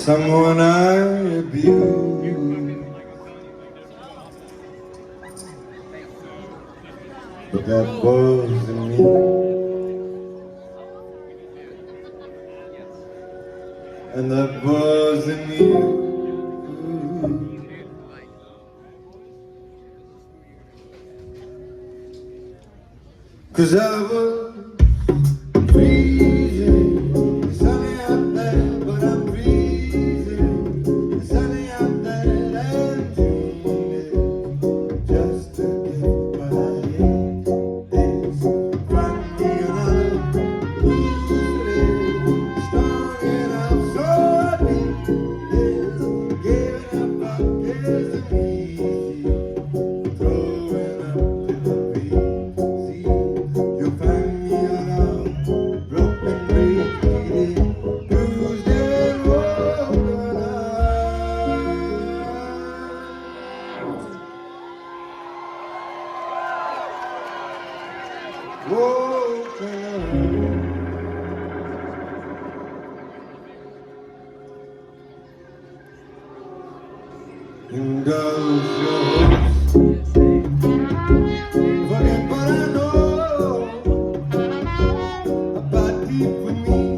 someone I abused, but that wasn't me. And that wasn't you. 'Cause I was freezing, it's sunny out there, but I'm freezing, it's sunny out there, and dreaming just to get what I ate. It's running out, losing, strong enough, so I beat this, giving up, I guess it's easy, throwing up in the beat. You find me around, broken, bleeding, bruised and woken up. Woken up. Indulge your hopes, forget what I know about deep for me.